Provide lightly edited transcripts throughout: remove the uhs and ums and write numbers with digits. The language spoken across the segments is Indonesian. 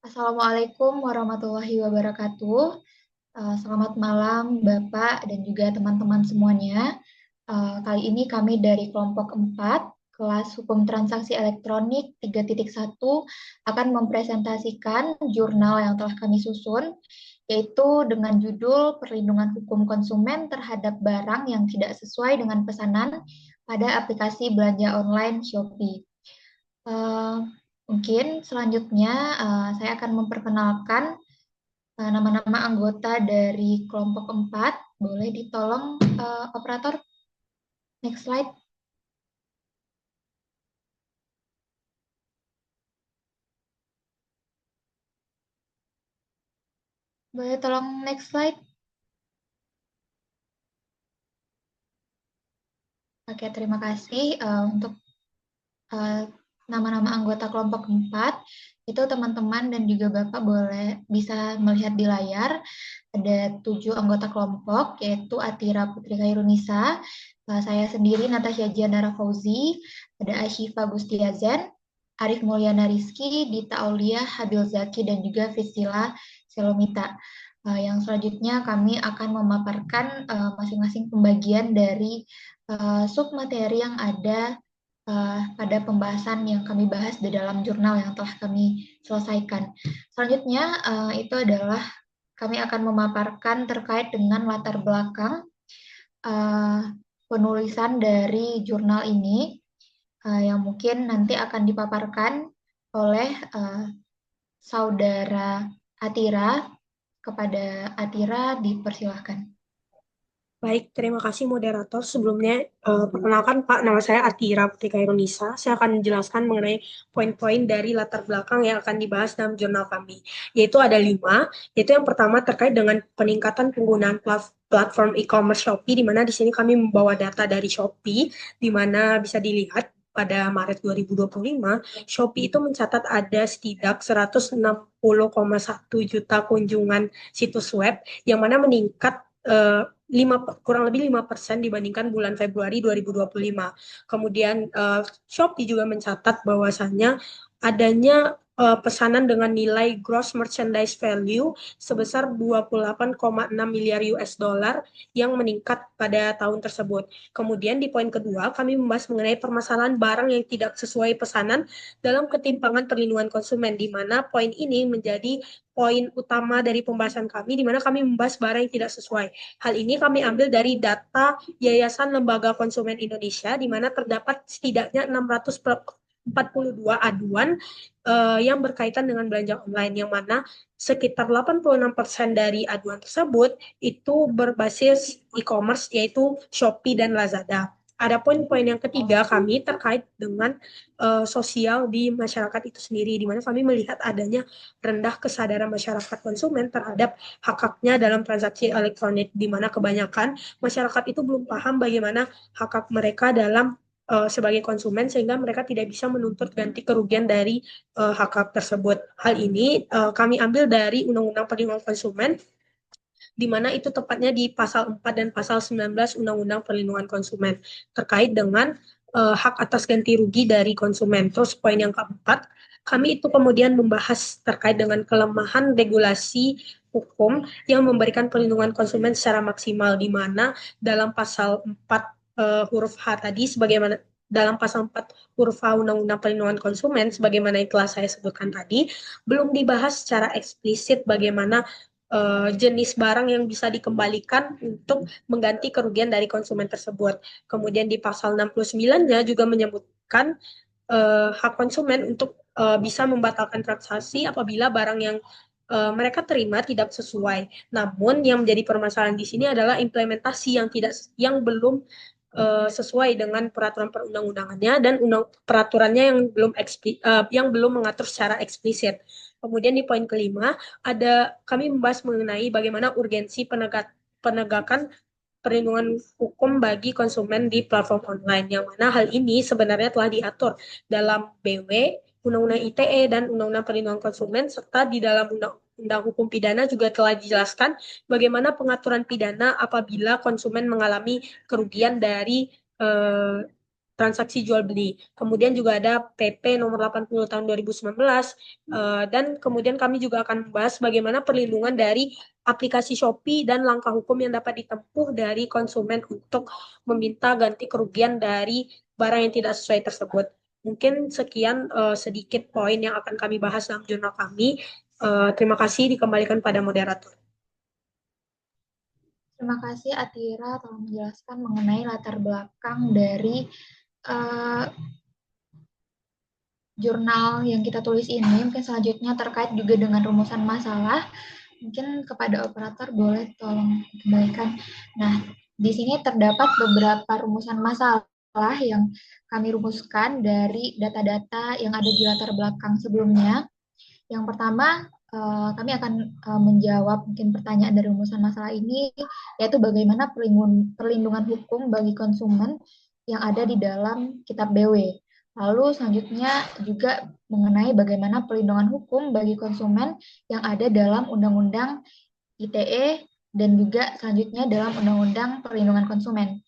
Assalamualaikum warahmatullahi wabarakatuh. Selamat malam Bapak dan juga teman-teman semuanya. Kali ini kami dari kelompok 4, kelas Hukum Transaksi Elektronik 3.1 akan mempresentasikan jurnal yang telah kami susun, yaitu dengan judul Perlindungan Hukum Konsumen Terhadap Barang yang Tidak Sesuai dengan Pesanan pada Aplikasi Belanja Online Shopee. Eh, Mungkin selanjutnya saya akan memperkenalkan nama-nama anggota dari kelompok 4. Boleh ditolong operator, next slide. Boleh tolong next slide. Oke, terima kasih untuk eh, nama-nama anggota kelompok 4. Itu teman-teman dan juga Bapak boleh bisa melihat di layar. Ada 7 anggota kelompok, yaitu Atira Putri Khairunisa, saya sendiri Natasha Giandara Fauzi, ada Ashifa Gustiazen, Arif Mulyana Rizky, Dita Aulia, Habil Zaki, dan juga Priscilla Selomita. Yang selanjutnya kami akan memaparkan masing-masing pembagian dari submateri yang ada pada pembahasan yang kami bahas di dalam jurnal yang telah kami selesaikan. Selanjutnya itu adalah kami akan memaparkan terkait dengan latar belakang uh, penulisan dari jurnal ini yang mungkin nanti akan dipaparkan oleh saudara Atira. Kepada Atira dipersilahkan. Baik, terima kasih moderator. Sebelumnya, perkenalkan Pak, nama saya Atira Putri Khairunisa. Saya akan menjelaskan mengenai poin-poin dari latar belakang yang akan dibahas dalam jurnal kami. Yaitu ada 5, yaitu yang pertama terkait dengan peningkatan penggunaan platform e-commerce Shopee, di mana di sini kami membawa data dari Shopee, di mana bisa dilihat pada Maret 2025, Shopee itu mencatat ada setidak 160,1 juta kunjungan situs web, yang mana meningkat 5, kurang lebih 5% dibandingkan bulan Februari 2025. Kemudian Shopee juga mencatat bahwasannya adanya pesanan dengan nilai gross merchandise value sebesar 28,6 miliar US dollar yang meningkat pada tahun tersebut. Kemudian di poin kedua, kami membahas mengenai permasalahan barang yang tidak sesuai pesanan dalam ketimpangan perlindungan konsumen, di mana poin ini menjadi poin utama dari pembahasan kami, di mana kami membahas barang yang tidak sesuai. Hal ini kami ambil dari data Yayasan Lembaga Konsumen Indonesia, di mana terdapat setidaknya 642 aduan yang berkaitan dengan belanja online, yang mana sekitar 86% dari aduan tersebut itu berbasis e-commerce, yaitu Shopee dan Lazada. Ada poin-poin yang ketiga kami terkait dengan sosial di masyarakat itu sendiri, di mana kami melihat adanya rendah kesadaran masyarakat konsumen terhadap hak-haknya dalam transaksi elektronik, di mana kebanyakan masyarakat itu belum paham bagaimana hak-hak mereka dalam sebagai konsumen, sehingga mereka tidak bisa menuntut ganti kerugian dari hak-hak tersebut. Hal ini kami ambil dari Undang-Undang Perlindungan Konsumen, di mana itu tepatnya di pasal 4 dan pasal 19 Undang-Undang Perlindungan Konsumen terkait dengan hak atas ganti rugi dari konsumen. Terus poin yang keempat, kami itu kemudian membahas terkait dengan kelemahan regulasi hukum yang memberikan perlindungan konsumen secara maksimal, di mana dalam pasal 4 huruf H tadi, sebagaimana dalam pasal 4 huruf H Undang-Undang Perlindungan Konsumen, sebagaimana yang telah saya sebutkan tadi, belum dibahas secara eksplisit bagaimana jenis barang yang bisa dikembalikan untuk mengganti kerugian dari konsumen tersebut. Kemudian di pasal 69-nya juga menyebutkan hak konsumen untuk bisa membatalkan transaksi apabila barang yang mereka terima tidak sesuai. Namun yang menjadi permasalahan di sini adalah implementasi yang belum sesuai dengan peraturan perundang-undangannya dan peraturannya yang belum mengatur secara eksplisit. Kemudian di poin kelima, kami membahas mengenai bagaimana urgensi penegakan perlindungan hukum bagi konsumen di platform online, yang mana hal ini sebenarnya telah diatur dalam BW, Undang-Undang ITE, dan Undang-Undang Perlindungan Konsumen, serta di dalam Undang-Undang Hukum Pidana juga telah dijelaskan bagaimana pengaturan pidana apabila konsumen mengalami kerugian dari eh, transaksi jual beli. Kemudian juga ada PP nomor 80 tahun 2019 dan kemudian kami juga akan membahas bagaimana perlindungan dari aplikasi Shopee dan langkah hukum yang dapat ditempuh dari konsumen untuk meminta ganti kerugian dari barang yang tidak sesuai tersebut. Mungkin sekian sedikit poin yang akan kami bahas dalam jurnal kami. Terima kasih, dikembalikan pada moderator. Terima kasih Atira telah menjelaskan mengenai latar belakang dari uh, jurnal yang kita tulis ini. Mungkin selanjutnya terkait juga dengan rumusan masalah. Mungkin kepada operator boleh tolong kembalikan. Nah, di sini terdapat beberapa rumusan masalah yang kami rumuskan dari data-data yang ada di latar belakang sebelumnya. Yang pertama, kami akan menjawab mungkin pertanyaan dari rumusan masalah ini, yaitu bagaimana perlindungan hukum bagi konsumen yang ada di dalam kitab BW. Lalu selanjutnya juga mengenai bagaimana perlindungan hukum bagi konsumen yang ada dalam Undang-Undang ITE dan juga selanjutnya dalam Undang-Undang Perlindungan Konsumen.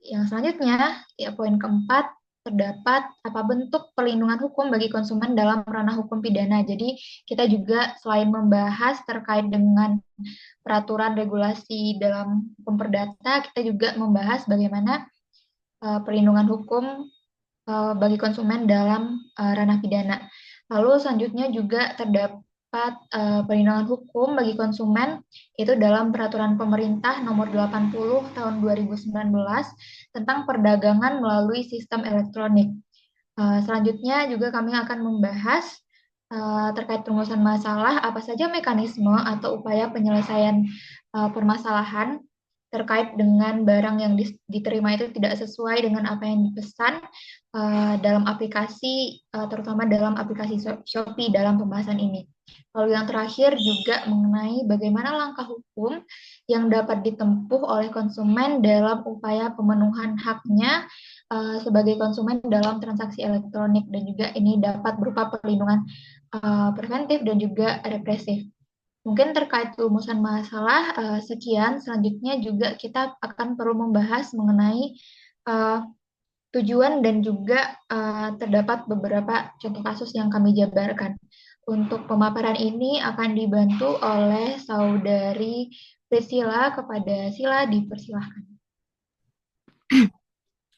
Yang selanjutnya, ya poin keempat, terdapat apa bentuk perlindungan hukum bagi konsumen dalam ranah hukum pidana. Jadi kita juga selain membahas terkait dengan peraturan regulasi dalam hukum perdata, kita juga membahas bagaimana perlindungan hukum bagi konsumen dalam ranah pidana. Lalu selanjutnya juga terdapat perlindungan hukum bagi konsumen itu dalam peraturan pemerintah nomor 80 tahun 2019 tentang perdagangan melalui sistem elektronik. Selanjutnya juga kami akan membahas terkait rumusan masalah apa saja mekanisme atau upaya penyelesaian permasalahan terkait dengan barang yang diterima itu tidak sesuai dengan apa yang dipesan dalam aplikasi, terutama dalam aplikasi Shopee dalam pembahasan ini. Lalu yang terakhir juga mengenai bagaimana langkah hukum yang dapat ditempuh oleh konsumen dalam upaya pemenuhan haknya sebagai konsumen dalam transaksi elektronik, dan juga ini dapat berupa perlindungan preventif dan juga represif. Mungkin terkait rumusan masalah, sekian. Selanjutnya juga kita akan perlu membahas mengenai tujuan dan juga terdapat beberapa contoh kasus yang kami jabarkan. Untuk pemaparan ini akan dibantu oleh saudari Priscilla. Kepada Sila dipersilahkan.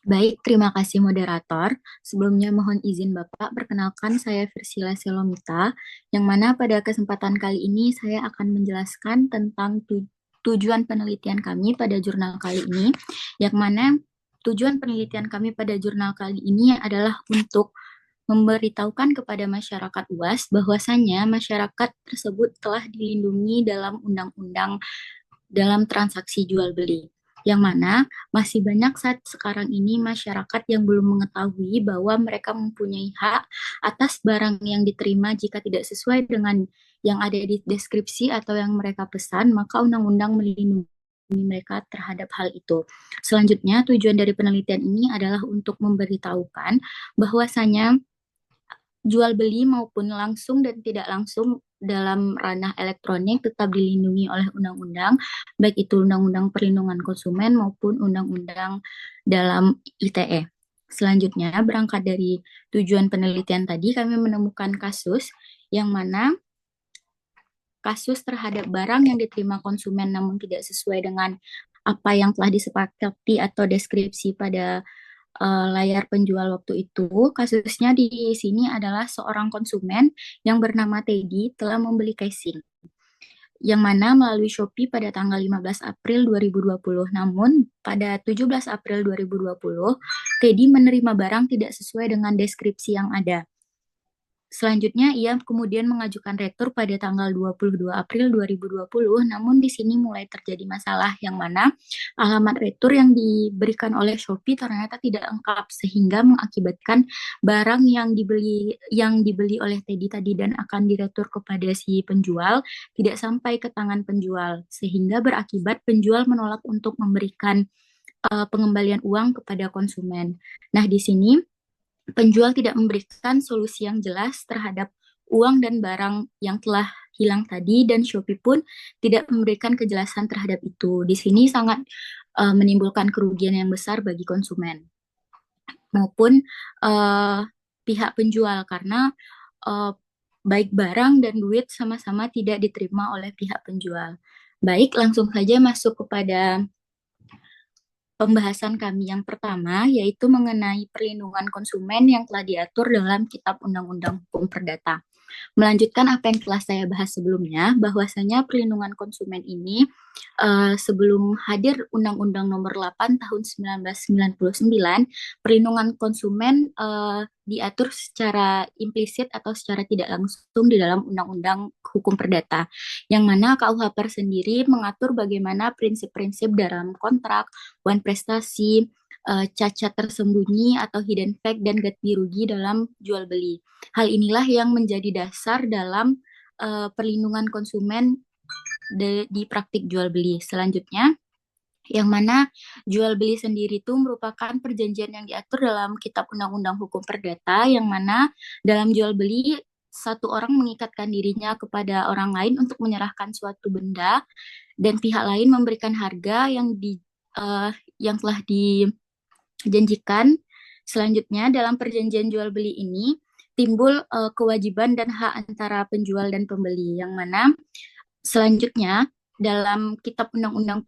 Baik, terima kasih moderator. Sebelumnya mohon izin Bapak, perkenalkan saya Virsila Selomita, yang mana pada kesempatan kali ini saya akan menjelaskan tentang tujuan penelitian kami pada jurnal kali ini, yang mana tujuan penelitian kami pada jurnal kali ini adalah untuk memberitahukan kepada masyarakat luas bahwasannya masyarakat tersebut telah dilindungi dalam undang-undang dalam transaksi jual beli, yang mana masih banyak saat sekarang ini masyarakat yang belum mengetahui bahwa mereka mempunyai hak atas barang yang diterima jika tidak sesuai dengan yang ada di deskripsi atau yang mereka pesan, maka undang-undang melindungi mereka terhadap hal itu. Selanjutnya, tujuan dari penelitian ini adalah untuk memberitahukan bahwasanya jual beli maupun langsung dan tidak langsung dalam ranah elektronik tetap dilindungi oleh undang-undang, baik itu undang-undang perlindungan konsumen maupun undang-undang dalam ITE. Selanjutnya, berangkat dari tujuan penelitian tadi, kami menemukan kasus yang mana kasus terhadap barang yang diterima konsumen namun tidak sesuai dengan apa yang telah disepakati atau deskripsi pada layar penjual waktu itu. Kasusnya di sini adalah seorang konsumen yang bernama Teddy telah membeli casing yang mana melalui Shopee pada tanggal 15 April 2020. Namun, pada 17 April 2020, Teddy menerima barang tidak sesuai dengan deskripsi yang ada. Selanjutnya, ia kemudian mengajukan retur pada tanggal 22 April 2020, namun di sini mulai terjadi masalah yang mana alamat retur yang diberikan oleh Shopee ternyata tidak lengkap, sehingga mengakibatkan barang yang dibeli oleh Teddy tadi dan akan diretur kepada si penjual tidak sampai ke tangan penjual, sehingga berakibat penjual menolak untuk memberikan pengembalian uang kepada konsumen. Nah, di sini penjual tidak memberikan solusi yang jelas terhadap uang dan barang yang telah hilang tadi, dan Shopee pun tidak memberikan kejelasan terhadap itu. Di sini sangat menimbulkan kerugian yang besar bagi konsumen. maupun eh, pihak penjual karena eh, baik barang dan duit sama-sama tidak diterima oleh pihak penjual. Baik, langsung saja masuk kepada pembahasan kami yang pertama, yaitu mengenai perlindungan konsumen yang telah diatur dalam Kitab Undang-Undang Hukum Perdata. Melanjutkan apa yang telah saya bahas sebelumnya, bahwasanya perlindungan konsumen ini sebelum hadir Undang-Undang Nomor 8 Tahun 1999, perlindungan konsumen diatur secara implisit atau secara tidak langsung di dalam Undang-Undang Hukum Perdata, yang mana KUH sendiri mengatur bagaimana prinsip-prinsip dalam kontrak, wan prestasi, cacat tersembunyi atau hidden fact dan ganti rugi dalam jual beli. Hal inilah yang menjadi dasar dalam perlindungan konsumen di praktik jual beli. Selanjutnya, yang mana jual beli sendiri itu merupakan perjanjian yang diatur dalam Kitab Undang-Undang Hukum Perdata, yang mana dalam jual beli satu orang mengikatkan dirinya kepada orang lain untuk menyerahkan suatu benda dan pihak lain memberikan harga yang telah dijanjikan. Selanjutnya, dalam perjanjian jual beli ini timbul kewajiban dan hak antara penjual dan pembeli, yang mana selanjutnya dalam Kitab Undang-Undang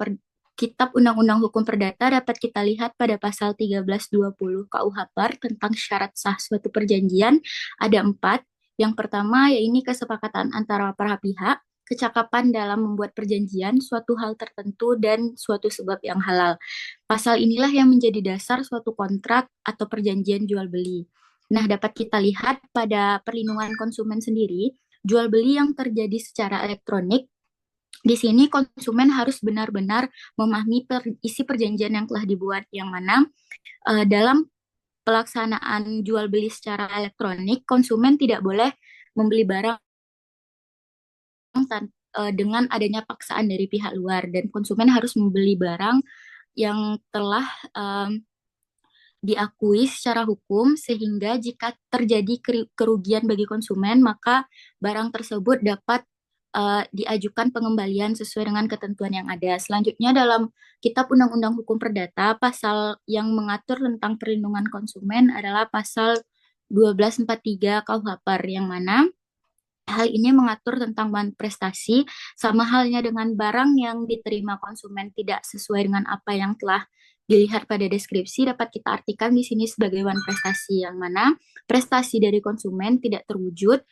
Hukum Perdata dapat kita lihat pada pasal 1320 KUH PAR tentang syarat sah suatu perjanjian ada 4. Yang pertama yaitu kesepakatan antara para pihak, kecakapan dalam membuat perjanjian, suatu hal tertentu, dan suatu sebab yang halal. Pasal inilah yang menjadi dasar suatu kontrak atau perjanjian jual beli. Nah, dapat kita lihat pada perlindungan konsumen sendiri, jual beli yang terjadi secara elektronik, di sini konsumen harus benar-benar memahami isi perjanjian yang telah dibuat, yang mana dalam pelaksanaan jual beli secara elektronik, konsumen tidak boleh membeli barang dengan adanya paksaan dari pihak luar, dan konsumen harus membeli barang yang telah diakui secara hukum, sehingga jika terjadi kerugian bagi konsumen, maka barang tersebut dapat diajukan pengembalian sesuai dengan ketentuan yang ada. Selanjutnya dalam Kitab Undang-Undang Hukum Perdata, pasal yang mengatur tentang perlindungan konsumen adalah pasal 1243 KUH PAR, yang mana hal ini mengatur tentang wan prestasi, sama halnya dengan barang yang diterima konsumen tidak sesuai dengan apa yang telah dilihat pada deskripsi, dapat kita artikan di sini sebagai wan prestasi, yang mana prestasi dari konsumen tidak terwujud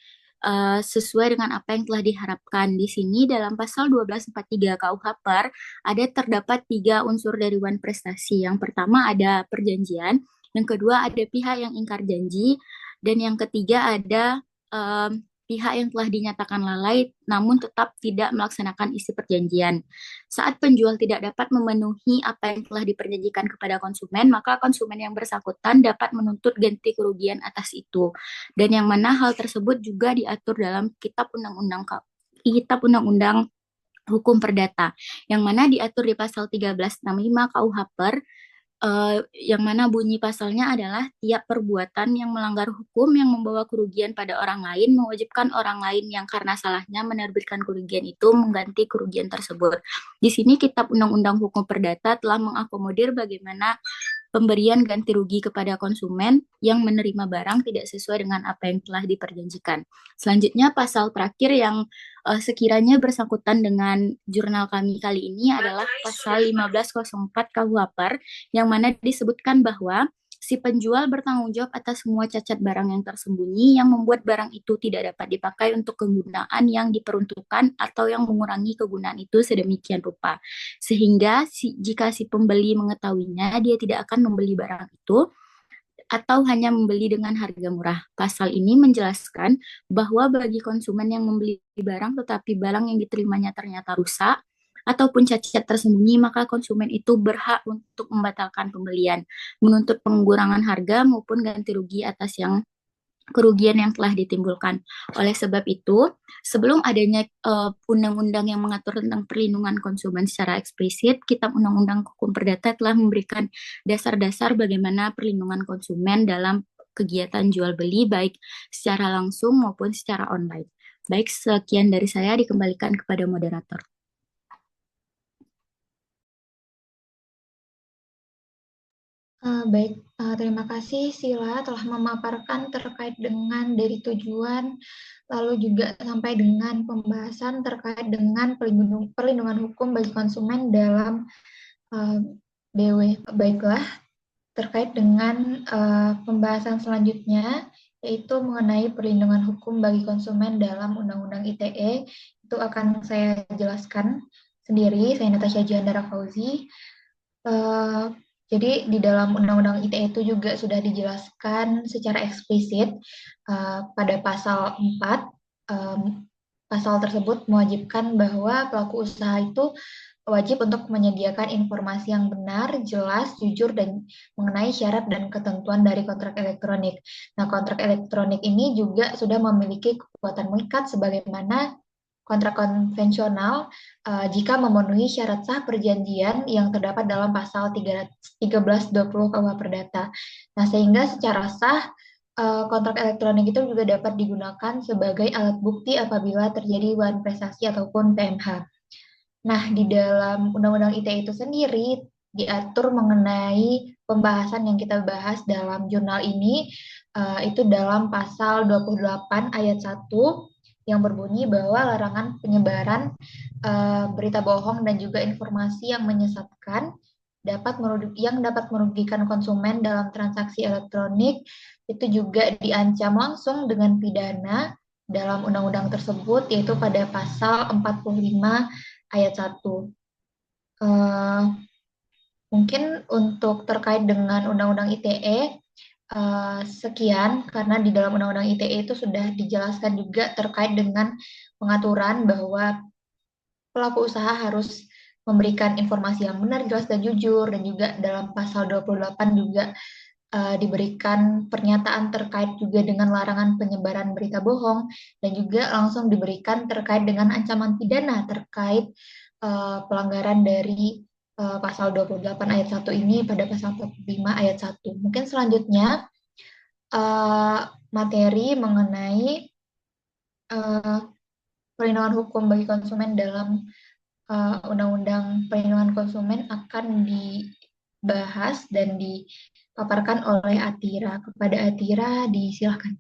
sesuai dengan apa yang telah diharapkan. Di sini dalam pasal 1243 KUH PAR ada terdapat 3 unsur dari wan prestasi. Yang pertama ada perjanjian, yang kedua ada pihak yang ingkar janji, dan yang ketiga ada pihak yang telah dinyatakan lalai namun tetap tidak melaksanakan isi perjanjian. Saat penjual tidak dapat memenuhi apa yang telah diperjanjikan kepada konsumen, maka konsumen yang bersangkutan dapat menuntut ganti kerugian atas itu. Dan yang mana hal tersebut juga diatur dalam Kitab Undang-Undang Hukum Perdata, yang mana diatur di pasal 1365 KUH PAR, yang mana bunyi pasalnya adalah tiap perbuatan yang melanggar hukum yang membawa kerugian pada orang lain mewajibkan orang lain yang karena salahnya menerbitkan kerugian itu mengganti kerugian tersebut. Di sini Kitab Undang-Undang Hukum Perdata telah mengakomodir bagaimana pemberian ganti rugi kepada konsumen yang menerima barang tidak sesuai dengan apa yang telah diperjanjikan. Selanjutnya pasal terakhir yang sekiranya bersangkutan dengan jurnal kami kali ini adalah pasal 1504 KUH PAR, yang mana disebutkan bahwa si penjual bertanggung jawab atas semua cacat barang yang tersembunyi yang membuat barang itu tidak dapat dipakai untuk kegunaan yang diperuntukkan atau yang mengurangi kegunaan itu sedemikian rupa. Sehingga jika si pembeli mengetahuinya, dia tidak akan membeli barang itu atau hanya membeli dengan harga murah. Pasal ini menjelaskan bahwa bagi konsumen yang membeli barang tetapi barang yang diterimanya ternyata rusak ataupun cacat tersembunyi, maka konsumen itu berhak untuk membatalkan pembelian, menuntut pengurangan harga maupun ganti rugi atas kerugian yang telah ditimbulkan. Oleh sebab itu, sebelum adanya undang-undang yang mengatur tentang perlindungan konsumen secara eksplisit, Kitab Undang-Undang Hukum Perdata telah memberikan dasar-dasar bagaimana perlindungan konsumen dalam kegiatan jual beli, baik secara langsung maupun secara online. Baik, sekian dari saya, dikembalikan kepada moderator. Baik, terima kasih Sila telah memaparkan terkait dengan dari tujuan, lalu juga sampai dengan pembahasan terkait dengan perlindungan hukum bagi konsumen dalam BW. Baiklah, terkait dengan pembahasan selanjutnya, yaitu mengenai perlindungan hukum bagi konsumen dalam Undang-Undang ITE, itu akan saya jelaskan sendiri, saya Natasha Jiandara Fauzi. Eh, jadi di dalam Undang-Undang ITE itu juga sudah dijelaskan secara eksplisit pada pasal 4. Pasal tersebut mewajibkan bahwa pelaku usaha itu wajib untuk menyediakan informasi yang benar, jelas, jujur, dan mengenai syarat dan ketentuan dari kontrak elektronik. Nah, kontrak elektronik ini juga sudah memiliki kekuatan mengikat sebagaimana kontrak konvensional jika memenuhi syarat sah perjanjian yang terdapat dalam pasal 1320 KUH Perdata. Nah, sehingga secara sah kontrak elektronik itu juga dapat digunakan sebagai alat bukti apabila terjadi wan prestasi ataupun PMH. Nah, di dalam Undang-Undang ITE itu sendiri diatur mengenai pembahasan yang kita bahas dalam jurnal ini, itu dalam pasal 28 ayat 1 yang berbunyi bahwa larangan penyebaran berita bohong dan juga informasi yang menyesatkan yang dapat merugikan konsumen dalam transaksi elektronik itu juga diancam langsung dengan pidana dalam undang-undang tersebut, yaitu pada pasal 45 ayat 1. Mungkin untuk terkait dengan Undang-Undang ITE, sekian, karena di dalam Undang-Undang ITE itu sudah dijelaskan juga terkait dengan pengaturan bahwa pelaku usaha harus memberikan informasi yang benar, jelas, dan jujur, dan juga dalam pasal 28 juga diberikan pernyataan terkait juga dengan larangan penyebaran berita bohong, dan juga langsung diberikan terkait dengan ancaman pidana terkait pelanggaran dari pasal 28 ayat 1 ini pada pasal 45 ayat 1. Mungkin selanjutnya materi mengenai perlindungan hukum bagi konsumen dalam Undang-Undang Perlindungan Konsumen akan dibahas dan dipaparkan oleh Atira. Kepada Atira, disilakan.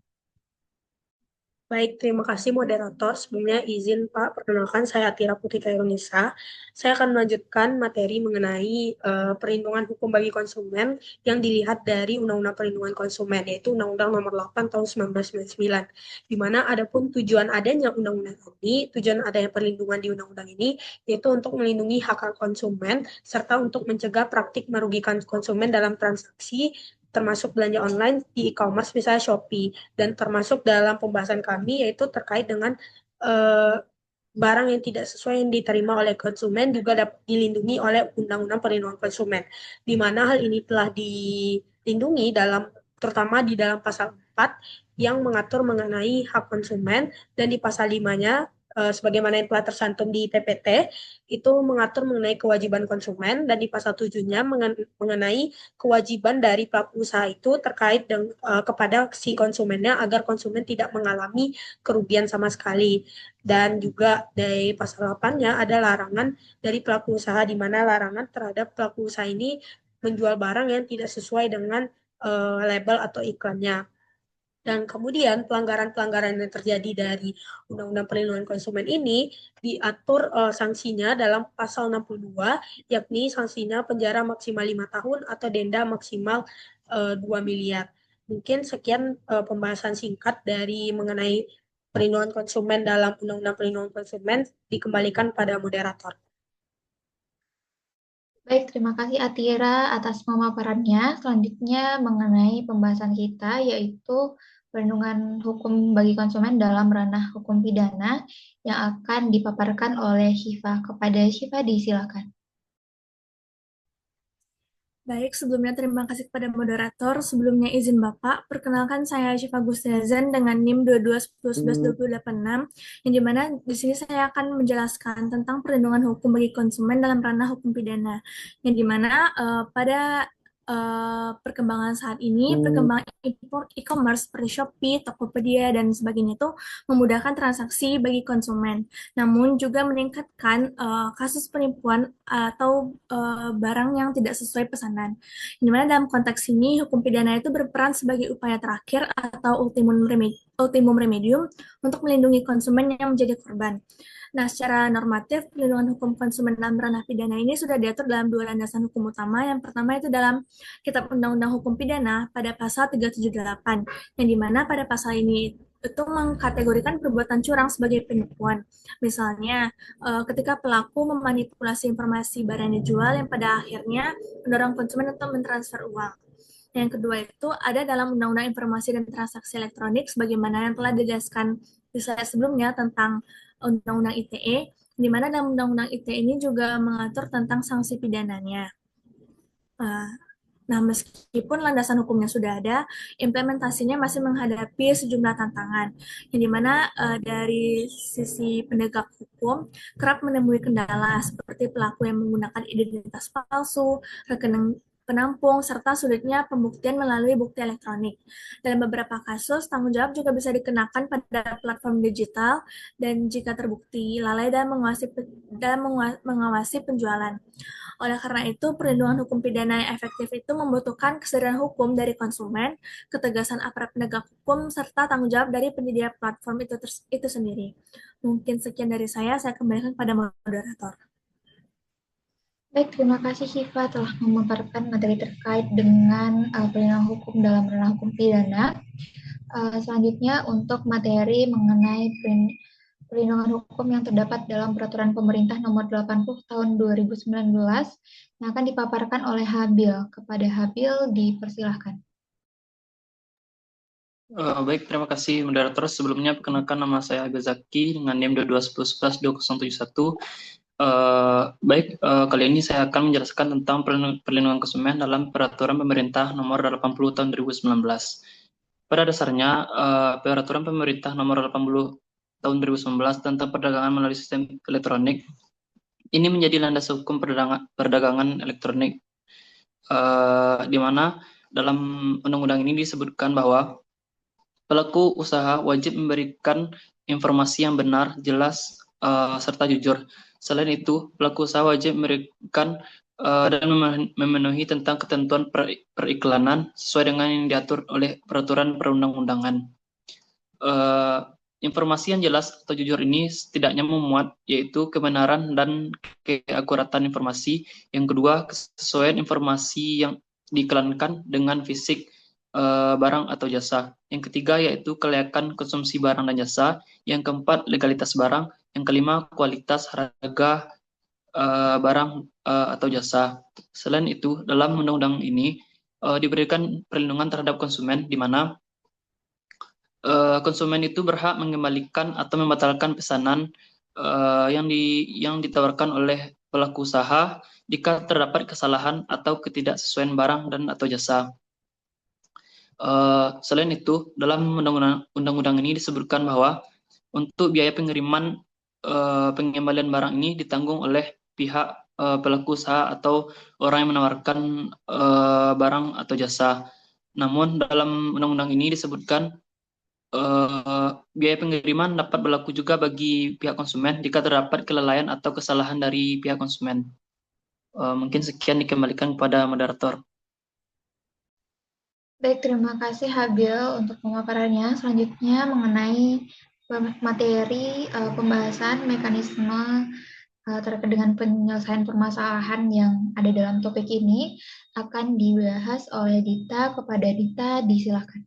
Baik, terima kasih moderator. Sebelumnya izin Pak, perkenalkan saya Atira Putri Kairunisa. Saya akan melanjutkan materi mengenai perlindungan hukum bagi konsumen yang dilihat dari Undang-Undang Perlindungan Konsumen, yaitu Undang-Undang Nomor 8 Tahun 1999. Di mana adapun tujuan adanya undang-undang ini, tujuan adanya perlindungan di undang-undang ini, yaitu untuk melindungi hak konsumen, serta untuk mencegah praktik merugikan konsumen dalam transaksi termasuk belanja online di e-commerce misalnya Shopee, dan termasuk dalam pembahasan kami yaitu terkait dengan barang yang tidak sesuai yang diterima oleh konsumen juga dapat dilindungi oleh Undang-Undang Perlindungan Konsumen, di mana hal ini telah dilindungi terutama di dalam pasal 4 yang mengatur mengenai hak konsumen, dan di pasal 5-nya sebagaimana yang telah tersantum di PPT itu mengatur mengenai kewajiban konsumen, dan di pasal 7-nya mengenai kewajiban dari pelaku usaha itu terkait dengan kepada si konsumennya agar konsumen tidak mengalami kerugian sama sekali. Dan juga dari pasal 8-nya ada larangan dari pelaku usaha, di mana larangan terhadap pelaku usaha ini menjual barang yang tidak sesuai dengan label atau iklannya. Dan kemudian pelanggaran-pelanggaran yang terjadi dari Undang-Undang Perlindungan Konsumen ini diatur sanksinya dalam pasal 62, yakni sanksinya penjara maksimal 5 tahun atau denda maksimal 2 miliar. Mungkin sekian pembahasan singkat dari mengenai perlindungan konsumen dalam Undang-Undang Perlindungan Konsumen, dikembalikan pada moderator. Baik, terima kasih Atira atas pemaparannya. Selanjutnya mengenai pembahasan kita, yaitu perlindungan hukum bagi konsumen dalam ranah hukum pidana yang akan dipaparkan oleh Syifa. Kepada Syifa, disilakan. Baik, sebelumnya terima kasih kepada moderator. Sebelumnya izin Bapak, perkenalkan saya Syifa Gustiazan dengan NIM 2210112086, yang dimana di sini saya akan menjelaskan tentang perlindungan hukum bagi konsumen dalam ranah hukum pidana, yang dimana pada perkembangan saat ini, perkembangan e-commerce seperti Shopee, Tokopedia, dan sebagainya itu memudahkan transaksi bagi konsumen, namun juga meningkatkan kasus penipuan atau barang yang tidak sesuai pesanan. Di mana dalam konteks ini, hukum pidana itu berperan sebagai upaya terakhir atau ultimum remedium untuk melindungi konsumen yang menjadi korban. Nah, secara normatif, perlindungan hukum konsumen dalam ranah pidana ini sudah diatur dalam dua landasan hukum utama. Yang pertama itu dalam Kitab Undang-Undang Hukum Pidana pada pasal 378, yang dimana pada pasal ini itu mengkategorikan perbuatan curang sebagai penipuan. Misalnya, ketika pelaku memanipulasi informasi barang yang dijual yang pada akhirnya mendorong konsumen untuk mentransfer uang. Yang kedua itu ada dalam Undang-Undang Informasi dan Transaksi Elektronik sebagaimana yang telah dijelaskan di slide sebelumnya tentang Undang-Undang ITE, di mana dalam Undang-Undang ITE ini juga mengatur tentang sanksi pidananya. Nah, meskipun landasan hukumnya sudah ada, implementasinya masih menghadapi sejumlah tantangan, yang dimana dari sisi penegak hukum kerap menemui kendala seperti pelaku yang menggunakan identitas palsu, rekening penampung, serta sulitnya pembuktian melalui bukti elektronik. Dalam beberapa kasus, tanggung jawab juga bisa dikenakan pada platform digital dan jika terbukti lalai dalam mengawasi penjualan. Oleh karena itu, perlindungan hukum pidana yang efektif itu membutuhkan kesadaran hukum dari konsumen, ketegasan aparat penegak hukum, serta tanggung jawab dari penyedia platform itu sendiri. Mungkin sekian dari saya kembalikan pada moderator. Baik, terima kasih Syifa telah memaparkan materi terkait dengan perlindungan hukum dalam ranah hukum pidana. Selanjutnya untuk materi mengenai perlindungan hukum yang terdapat dalam Peraturan Pemerintah Nomor 80 Tahun 2019 yang akan dipaparkan oleh Habil. Kepada Habil dipersilahkan. Baik, terima kasih moderator. Sebelumnya perkenalkan nama saya Aga Zaki dengan NIM 22112071. Baik, kali ini saya akan menjelaskan tentang perlindungan konsumen dalam Peraturan Pemerintah Nomor 80 Tahun 2019. Pada dasarnya, Peraturan Pemerintah Nomor 80 Tahun 2019 tentang perdagangan melalui sistem elektronik ini menjadi landas hukum perdagangan elektronik, di mana dalam undang-undang ini disebutkan bahwa pelaku usaha wajib memberikan informasi yang benar, jelas, serta jujur. Selain itu, pelaku usaha wajib memberikan dan memenuhi tentang ketentuan periklanan sesuai dengan yang diatur oleh peraturan perundang-undangan. Informasi yang jelas atau jujur ini setidaknya memuat yaitu kebenaran dan keakuratan informasi. Yang kedua, kesesuaian informasi yang diiklankan dengan fisik barang atau jasa. Yang ketiga yaitu kelayakan konsumsi barang dan jasa. Yang keempat, legalitas barang. Yang kelima, kualitas harga barang atau jasa. Selain itu, dalam undang-undang ini diberikan perlindungan terhadap konsumen, di mana konsumen itu berhak mengembalikan atau membatalkan pesanan yang ditawarkan oleh pelaku usaha jika terdapat kesalahan atau ketidaksesuaian barang dan atau jasa. Selain itu, dalam undang-undang ini disebutkan bahwa untuk biaya pengiriman pengembalian barang ini ditanggung oleh pihak pelaku usaha atau orang yang menawarkan barang atau jasa. Namun dalam undang-undang ini disebutkan biaya pengiriman dapat berlaku juga bagi pihak konsumen jika terdapat kelalaian atau kesalahan dari pihak konsumen. Mungkin sekian, dikembalikan kepada moderator. Baik, terima kasih Habil untuk pemaparannya. Selanjutnya mengenai materi pembahasan mekanisme terkait dengan penyelesaian permasalahan yang ada dalam topik ini akan dibahas oleh Dita. Kepada Dita, disilakan.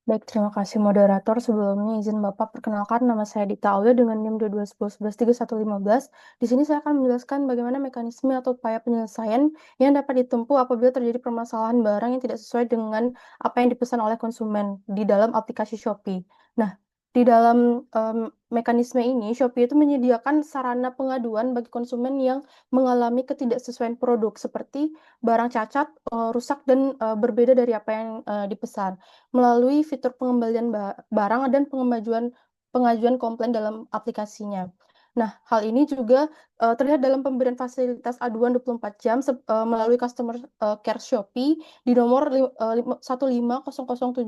Baik, terima kasih moderator. Sebelumnya izin Bapak perkenalkan, nama saya Dita Aulia dengan NIM 2211113115. Di sini saya akan menjelaskan bagaimana mekanisme atau upaya penyelesaian yang dapat ditempuh apabila terjadi permasalahan barang yang tidak sesuai dengan apa yang dipesan oleh konsumen di dalam aplikasi Shopee. Nah, di dalam mekanisme ini, Shopee itu menyediakan sarana pengaduan bagi konsumen yang mengalami ketidaksesuaian produk, seperti barang cacat, rusak, dan berbeda dari apa yang dipesan, melalui fitur pengembalian barang dan pengajuan komplain dalam aplikasinya. Nah, hal ini juga terlihat dalam pemberian fasilitas aduan 24 jam melalui customer care Shopee di nomor 150072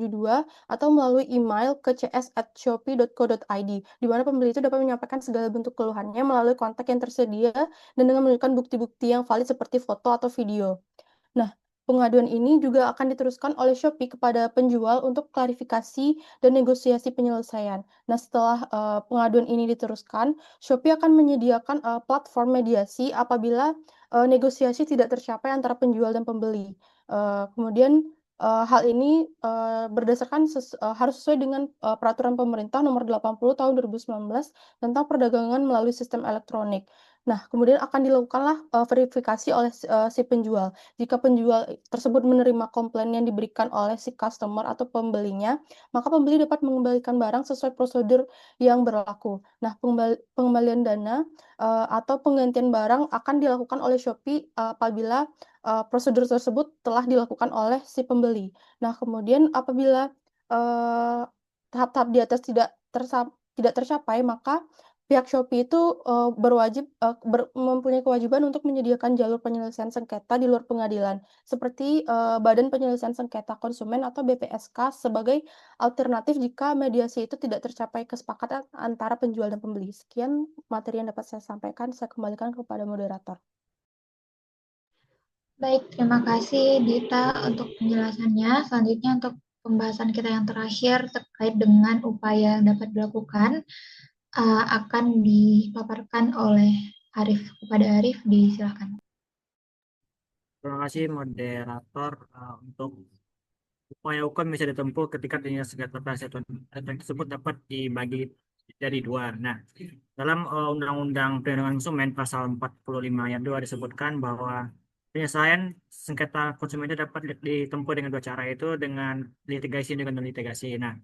atau melalui email ke cs@shopee.co.id, di mana pembeli itu dapat menyampaikan segala bentuk keluhannya melalui kontak yang tersedia dan dengan menunjukkan bukti-bukti yang valid seperti foto atau video. Nah, pengaduan ini juga akan diteruskan oleh Shopee kepada penjual untuk klarifikasi dan negosiasi penyelesaian. Nah, setelah pengaduan ini diteruskan, Shopee akan menyediakan platform mediasi apabila negosiasi tidak tercapai antara penjual dan pembeli. Kemudian hal ini harus sesuai dengan peraturan pemerintah nomor 80 tahun 2019 tentang perdagangan melalui sistem elektronik. Nah, kemudian akan dilakukanlah verifikasi oleh si penjual. Jika penjual tersebut menerima komplain yang diberikan oleh si customer atau pembelinya, maka pembeli dapat mengembalikan barang sesuai prosedur yang berlaku. Nah, pengembalian dana atau penggantian barang akan dilakukan oleh Shopee apabila prosedur tersebut telah dilakukan oleh si pembeli. Nah, kemudian apabila tahap-tahap di atas tidak tercapai, maka pihak Shopee itu mempunyai kewajiban untuk menyediakan jalur penyelesaian sengketa di luar pengadilan, seperti Badan Penyelesaian Sengketa Konsumen atau BPSK sebagai alternatif jika mediasi itu tidak tercapai kesepakatan antara penjual dan pembeli. Sekian materi yang dapat saya sampaikan, saya kembalikan kepada moderator. Baik, terima kasih Dita untuk penjelasannya. Selanjutnya untuk pembahasan kita yang terakhir terkait dengan upaya yang dapat dilakukan akan dipaparkan oleh Arif. Kepada Arif, disilakan. Terima kasih moderator untuk upaya hukum bisa ditempuh ketika adanya sengketa penasihat elektronik tersebut dapat dibagi jadi dua. Nah, dalam Undang-Undang Perlindungan Konsumen pasal 45 ayat 2 disebutkan bahwa penyelesaian sengketa konsumen itu dapat ditempuh dengan dua cara, itu dengan litigasi dan non litigasi. Nah,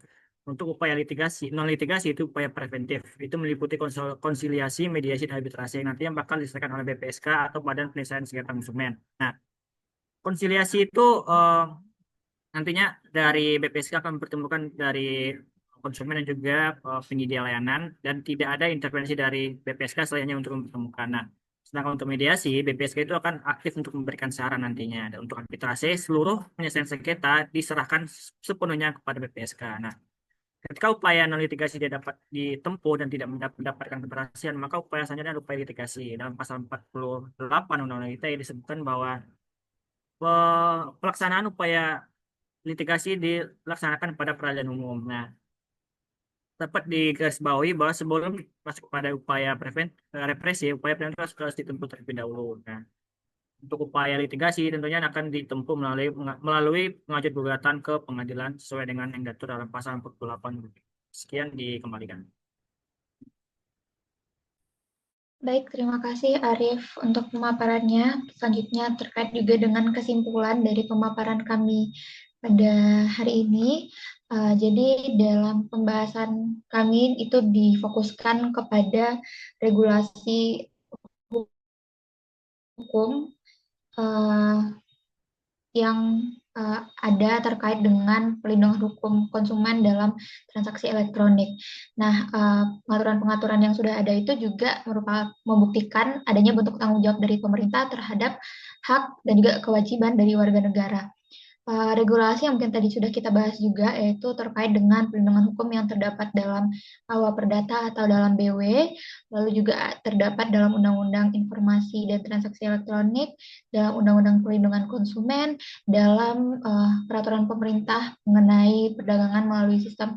untuk upaya litigasi, non litigasi itu upaya preventif. Itu meliputi konsiliasi, mediasi, dan arbitrasi yang nantinya bakal diselesaikan oleh BPSK atau Badan Penyelesaian Sengketa Konsumen. Nah, konsiliasi itu nantinya dari BPSK akan mempertemukan dari konsumen dan juga penyedia layanan, dan tidak ada intervensi dari BPSK selainnya untuk mempertemukan. Nah, sedangkan untuk mediasi, BPSK itu akan aktif untuk memberikan saran nantinya. Dan untuk arbitrase, seluruh penyelesaian sengketa diserahkan sepenuhnya kepada BPSK. Nah, ketika upaya non litigasi tidak dapat ditempuh dan tidak mendapatkan keberhasilan, maka upaya selanjutnya adalah upaya litigasi. Dalam pasal 48 Undang-Undang ITE disebutkan bahwa pelaksanaan upaya litigasi dilaksanakan pada peradilan umum. Nah, dapat digarisbawahi bahwa sebelum masuk pada upaya represi, upaya preventif harus ditempuh terlebih dahulu. Nah, untuk upaya litigasi tentunya akan ditempuh melalui pengajuan gugatan ke pengadilan sesuai dengan yang diatur dalam pasal 48. Sekian, dikembalikan. Baik, terima kasih Arif untuk pemaparannya. Selanjutnya terkait juga dengan kesimpulan dari pemaparan kami pada hari ini. Jadi dalam pembahasan kami itu difokuskan kepada regulasi hukum yang ada terkait dengan pelindungan hukum konsumen dalam transaksi elektronik. Nah, pengaturan-pengaturan yang sudah ada itu juga membuktikan adanya bentuk tanggung jawab dari pemerintah terhadap hak dan juga kewajiban dari warga negara. Regulasi yang mungkin tadi sudah kita bahas juga, yaitu terkait dengan perlindungan hukum yang terdapat dalam AWA Perdata atau dalam BW, lalu juga terdapat dalam Undang-Undang Informasi dan Transaksi Elektronik, dalam Undang-Undang Perlindungan Konsumen, dalam peraturan pemerintah mengenai perdagangan melalui sistem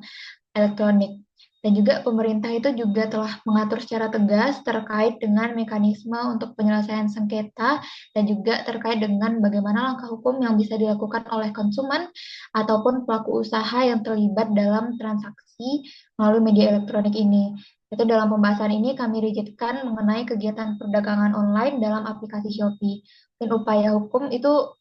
elektronik. Dan juga pemerintah itu juga telah mengatur secara tegas terkait dengan mekanisme untuk penyelesaian sengketa dan juga terkait dengan bagaimana langkah hukum yang bisa dilakukan oleh konsumen ataupun pelaku usaha yang terlibat dalam transaksi melalui media elektronik ini. Itu dalam pembahasan ini kami rigidkan mengenai kegiatan perdagangan online dalam aplikasi Shopee. Dan upaya hukum itu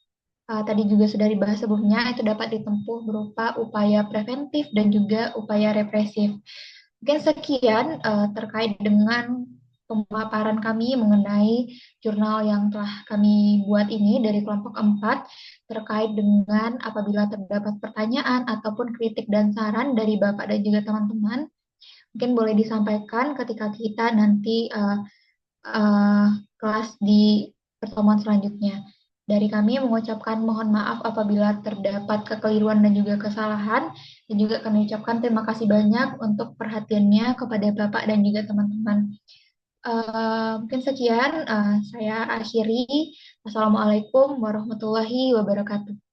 tadi juga sudah dibahas sebelumnya, itu dapat ditempuh berupa upaya preventif dan juga upaya represif. Mungkin sekian terkait dengan pemaparan kami mengenai jurnal yang telah kami buat ini dari kelompok 4 terkait dengan apabila terdapat pertanyaan ataupun kritik dan saran dari Bapak dan juga teman-teman, mungkin boleh disampaikan ketika kita nanti kelas di pertemuan selanjutnya. Dari kami mengucapkan mohon maaf apabila terdapat kekeliruan dan juga kesalahan, dan juga kami ucapkan terima kasih banyak untuk perhatiannya kepada Bapak dan juga teman-teman. Mungkin sekian, saya akhiri. Assalamualaikum warahmatullahi wabarakatuh.